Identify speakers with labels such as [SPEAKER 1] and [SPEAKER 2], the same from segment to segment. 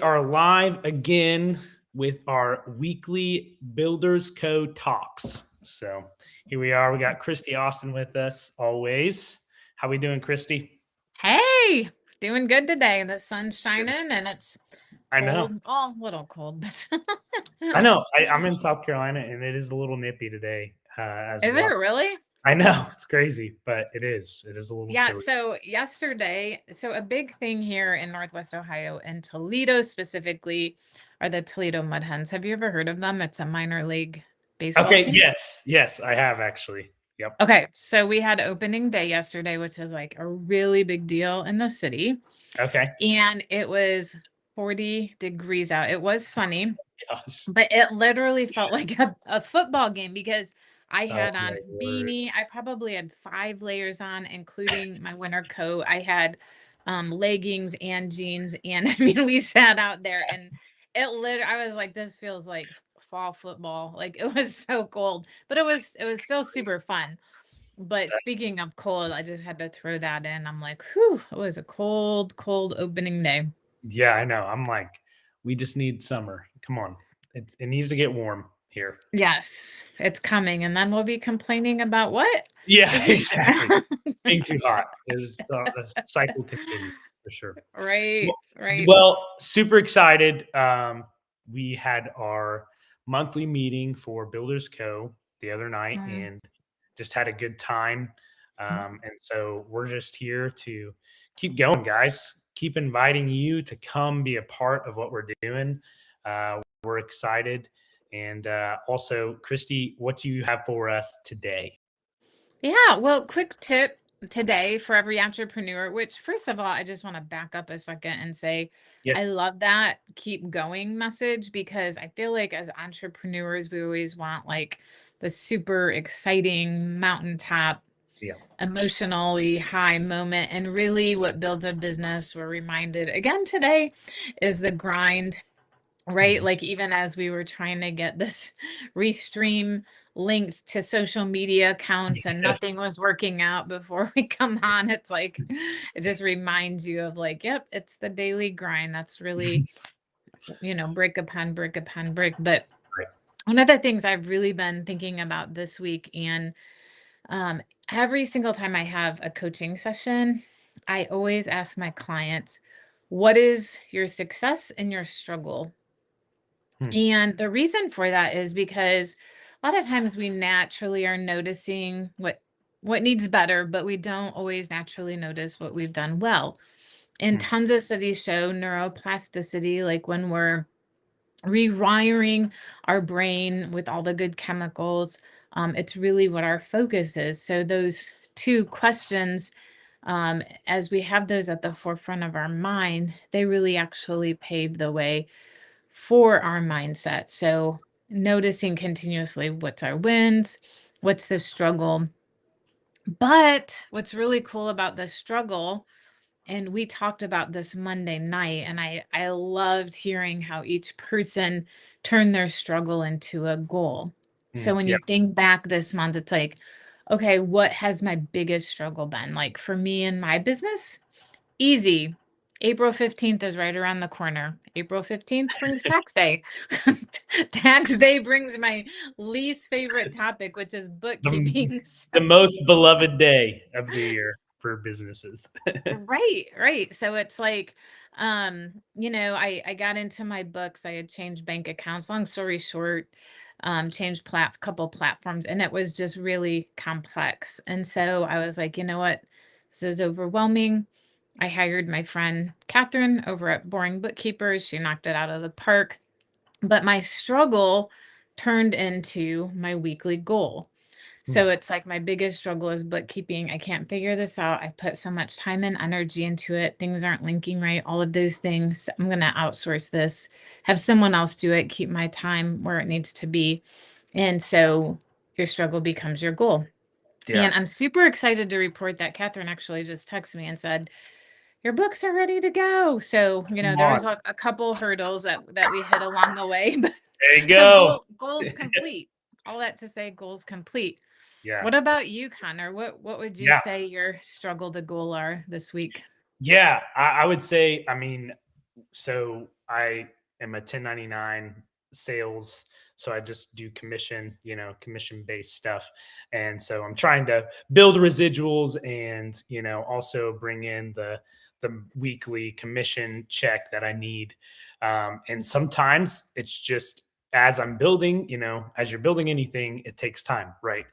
[SPEAKER 1] Are live again with our weekly Builders Co talks. So here we are. We got Christy Austin with us always. How we doing, Christy?
[SPEAKER 2] Hey, doing good today. The sun's shining and it's
[SPEAKER 1] I know.
[SPEAKER 2] cold. Oh, a little cold, but
[SPEAKER 1] I know. I'm in South Carolina and it is a little nippy today as
[SPEAKER 2] is it
[SPEAKER 1] well.
[SPEAKER 2] really?
[SPEAKER 1] I know it's crazy, but it is. It is a little
[SPEAKER 2] Yeah,
[SPEAKER 1] chilly.
[SPEAKER 2] so yesterday, a big thing here in Northwest Ohio and Toledo specifically are the Toledo Mud Hens. Have you ever heard of them? It's a minor league baseball
[SPEAKER 1] Okay.
[SPEAKER 2] team.
[SPEAKER 1] Yes, I have actually. Yep.
[SPEAKER 2] Okay, so we had opening day yesterday, which is like a really big deal in the city.
[SPEAKER 1] Okay.
[SPEAKER 2] And it was 40 degrees out. It was sunny.
[SPEAKER 1] Gosh.
[SPEAKER 2] But it literally felt like a football game because I
[SPEAKER 1] Oh
[SPEAKER 2] had
[SPEAKER 1] my
[SPEAKER 2] on
[SPEAKER 1] word.
[SPEAKER 2] beanie. I probably had 5 layers on, including my winter coat. I had leggings and jeans. And I mean, we sat out there and I was like, this feels like fall football. Like it was so cold, but it was still super fun. But speaking of cold, I just had to throw that in. I'm like, whew, it was a cold, cold opening day.
[SPEAKER 1] Yeah, I know. I'm like, we just need summer. Come on. It needs to get warm here.
[SPEAKER 2] Yes, it's coming, and then we'll be complaining about what?
[SPEAKER 1] Yeah,
[SPEAKER 2] The heat.
[SPEAKER 1] exactly. Being too hot. The cycle continues for sure.
[SPEAKER 2] Right,
[SPEAKER 1] Well,
[SPEAKER 2] right.
[SPEAKER 1] super excited. We had our monthly meeting for Builders Co. the other night
[SPEAKER 2] Mm.
[SPEAKER 1] and just had a good time. And so we're just here to keep going, guys. Keep inviting you to come be a part of what we're doing. We're excited. And also, Christy, what do you have for us today?
[SPEAKER 2] Yeah, well, quick tip today for every entrepreneur, which first of all, I just want to back up a second and say
[SPEAKER 1] Yes.
[SPEAKER 2] I love that keep going message because I feel like as entrepreneurs, we always want like the super exciting mountaintop
[SPEAKER 1] Yeah.
[SPEAKER 2] emotionally high moment. And really, what builds a business, we're reminded again today, is the grind, right?
[SPEAKER 1] Mhm.
[SPEAKER 2] Like, even as we were trying to get this restream linked to social media accounts and
[SPEAKER 1] Yes.
[SPEAKER 2] nothing was working out before we come on, it's like, it just reminds you of like, yep, it's the daily grind. That's really, break upon brick upon brick. But
[SPEAKER 1] Right.
[SPEAKER 2] one of the things I've really been thinking about this week and um, every single time I have a coaching session, I always ask my clients, what is your success and your struggle?
[SPEAKER 1] Hmm.
[SPEAKER 2] And the reason for that is because a lot of times we naturally are noticing what needs better, but we don't always naturally notice what we've done well. And
[SPEAKER 1] Hmm.
[SPEAKER 2] tons of studies show neuroplasticity, like when we're rewiring our brain with all the good chemicals. It's really what our focus is. So, those two questions, as we have those at the forefront of our mind, they really actually pave the way for our mindset. So, noticing continuously what's our wins, what's the struggle. But what's really cool about the struggle, and we talked about this Monday night, and I loved hearing how each person turned their struggle into a goal.
[SPEAKER 1] Hmm.
[SPEAKER 2] So when
[SPEAKER 1] Yeah.
[SPEAKER 2] you think back this month, it's like, okay, what has my biggest struggle been? Like for me and my business, easy. April 15th is right around the corner. April 15th brings tax day. Tax day brings my least favorite topic, which is
[SPEAKER 1] The,
[SPEAKER 2] bookkeeping.
[SPEAKER 1] the most beloved day of the year for businesses.
[SPEAKER 2] Right, right. So it's like, I got into my books. I had changed bank accounts. Long story short, changed couple platforms, and it was just really complex. And so I was like, you know what, this is overwhelming. I hired my friend Catherine over at Boring Bookkeepers. She knocked it out of the park. But my struggle turned into my weekly goal.
[SPEAKER 1] Hmm.
[SPEAKER 2] So it's like my biggest struggle is bookkeeping. I can't figure this out. I put so much time and energy into it. Things aren't linking right, all of those things. I'm going to outsource this, have someone else do it, keep my time where it needs to be. And so your struggle becomes your goal.
[SPEAKER 1] Yeah.
[SPEAKER 2] And I'm super excited to report that Catherine actually just texted me and said, your books are ready to go. So,
[SPEAKER 1] Come
[SPEAKER 2] there
[SPEAKER 1] on.
[SPEAKER 2] was a couple hurdles that we hit along the way. But
[SPEAKER 1] There you
[SPEAKER 2] so
[SPEAKER 1] go.
[SPEAKER 2] goals complete. All that to say goals complete.
[SPEAKER 1] Yeah.
[SPEAKER 2] What about you, Connor? What would you
[SPEAKER 1] Yeah.
[SPEAKER 2] say your struggle to goal are this week?
[SPEAKER 1] Yeah. I would say, I mean, so I am a 1099 sales. So I just do commission, commission based stuff. And so I'm trying to build residuals and, also bring in the weekly commission check that I need. And sometimes it's just as I'm building, as you're building anything, it takes time, right?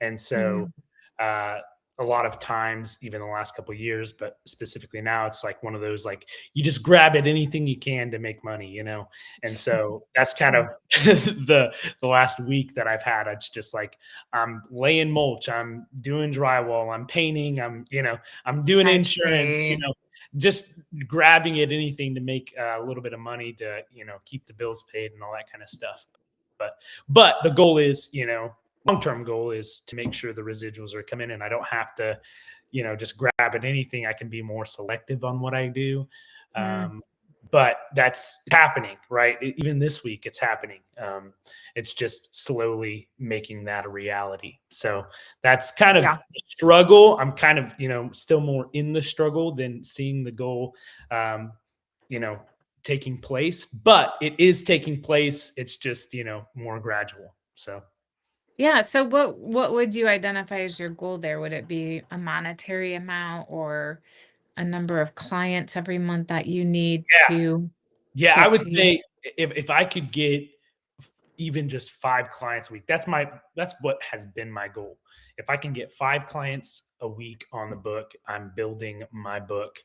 [SPEAKER 1] And so
[SPEAKER 2] Mhm.
[SPEAKER 1] uh, a lot of times, even the last couple of years, but specifically now, it's like one of those like you just grab at anything you can to make money. And so
[SPEAKER 2] It's
[SPEAKER 1] that's kind
[SPEAKER 2] true.
[SPEAKER 1] of the last week that I've had. It's just like I'm laying mulch, I'm doing drywall, I'm painting, I'm doing
[SPEAKER 2] I
[SPEAKER 1] insurance,
[SPEAKER 2] see.
[SPEAKER 1] just grabbing at anything to make a little bit of money to keep the bills paid and all that kind of stuff. But the goal is, long-term goal is to make sure the residuals are coming in. I don't have to, just grab at anything. I can be more selective on what I do.
[SPEAKER 2] Mm,
[SPEAKER 1] But that's happening, right? Even this week, it's happening. It's just slowly making that a reality. So that's kind of
[SPEAKER 2] yeah.
[SPEAKER 1] the struggle. I'm kind of, still more in the struggle than seeing the goal, um, you know, taking place, but it is taking place. It's just, more gradual. So
[SPEAKER 2] Yeah. So what would you identify as your goal there? Would it be a monetary amount or a number of clients every month that you need
[SPEAKER 1] yeah,
[SPEAKER 2] to
[SPEAKER 1] yeah, I
[SPEAKER 2] get
[SPEAKER 1] would
[SPEAKER 2] to?
[SPEAKER 1] say if I could get even just 5 clients a week, that's what has been my goal. If I can get 5 clients a week on the book, I'm building my book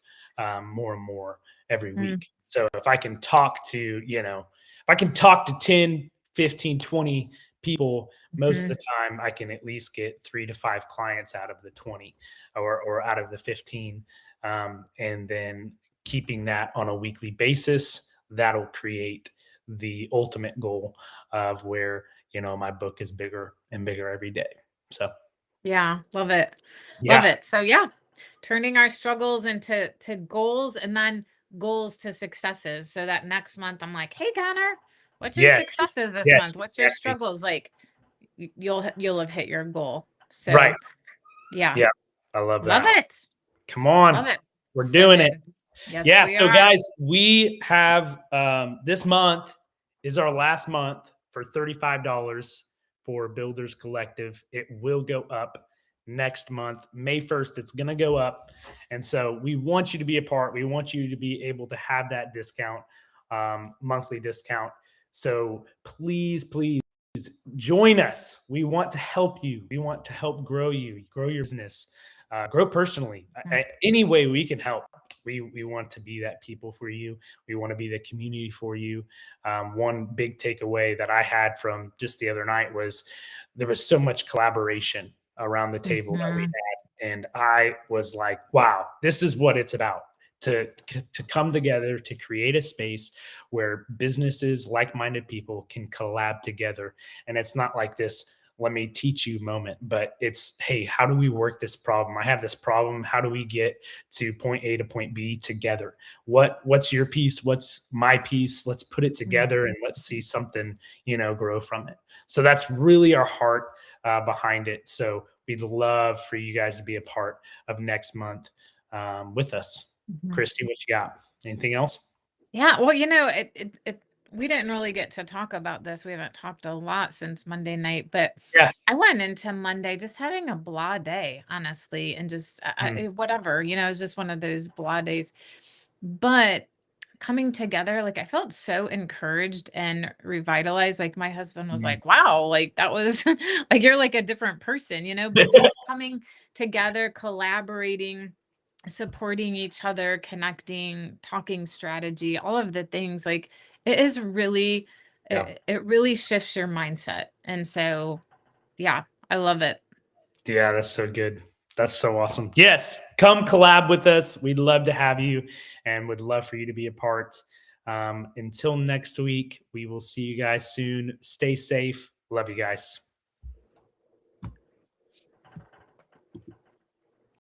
[SPEAKER 1] more and more every
[SPEAKER 2] Mm,
[SPEAKER 1] week. So if I can talk to, if I can talk to 10, 15, 20 people, most of
[SPEAKER 2] mhm.
[SPEAKER 1] the time I can at least get 3 to 5 clients out of the 20 or out of the 15. And then keeping that on a weekly basis, that'll create the ultimate goal of where my book is bigger and bigger every day. So
[SPEAKER 2] Yeah, love it. Love
[SPEAKER 1] yeah,
[SPEAKER 2] it. So yeah, turning our struggles into goals and then goals to successes. So that next month I'm like, "Hey Connor, what's your
[SPEAKER 1] yes,
[SPEAKER 2] successes this
[SPEAKER 1] yes,
[SPEAKER 2] month? What's your
[SPEAKER 1] exactly,
[SPEAKER 2] struggles?" Like you'll have hit your goal.
[SPEAKER 1] right,
[SPEAKER 2] So yeah,
[SPEAKER 1] yeah, I love
[SPEAKER 2] love
[SPEAKER 1] that.
[SPEAKER 2] it.
[SPEAKER 1] Come on,
[SPEAKER 2] Love it.
[SPEAKER 1] we're
[SPEAKER 2] So
[SPEAKER 1] doing it.
[SPEAKER 2] good. Yes,
[SPEAKER 1] Yeah,
[SPEAKER 2] we
[SPEAKER 1] so
[SPEAKER 2] are.
[SPEAKER 1] guys, we have this month is our last month for $35 for Builders Collective. It will go up next month, May 1st. It's going to go up. And so we want you to be a part. We want you to be able to have that discount, monthly discount. So please join us. We want to help you. We want to help grow you, grow your business, grow personally.
[SPEAKER 2] Mm,
[SPEAKER 1] Any way we can help. We want to be that people for you. We want to be the community for you. One big takeaway that I had from just the other night was there was so much collaboration around the table that we
[SPEAKER 2] mhm,
[SPEAKER 1] had, and I was like, "Wow, this is what it's about." To come together to create a space where businesses, like-minded people, can collab together, and it's not like this let me teach you moment, but it's, hey, how do we work this problem? I have this problem. How do we get to point A to point B together? What's your piece? What's my piece? Let's put it
[SPEAKER 2] mm.
[SPEAKER 1] together and let's see something, grow from it. So that's really our heart behind it. So we'd love for you guys to be a part of next month with us.
[SPEAKER 2] Mhm.
[SPEAKER 1] Christy, what you got? Anything else?
[SPEAKER 2] Yeah, well, we didn't really get to talk about this. We haven't talked a lot since Monday night, but
[SPEAKER 1] Yeah.
[SPEAKER 2] I went into Monday just having a blah day, honestly, and just
[SPEAKER 1] Mm,
[SPEAKER 2] whatever, it's just one of those blah days. But coming together, like I felt so encouraged and revitalized. Like my husband was
[SPEAKER 1] mm.
[SPEAKER 2] like, "Wow, like that was like you're like a different person, But just coming together, collaborating, supporting each other, connecting, talking strategy, all of the things like it is really
[SPEAKER 1] Yeah.
[SPEAKER 2] it really shifts your mindset. And so, yeah, I love it.
[SPEAKER 1] Yeah, that's so good. That's so awesome. Yes, come collab with us. We'd love to have you and would love for you to be a part. Until next week, we will see you guys soon. Stay safe. Love you guys.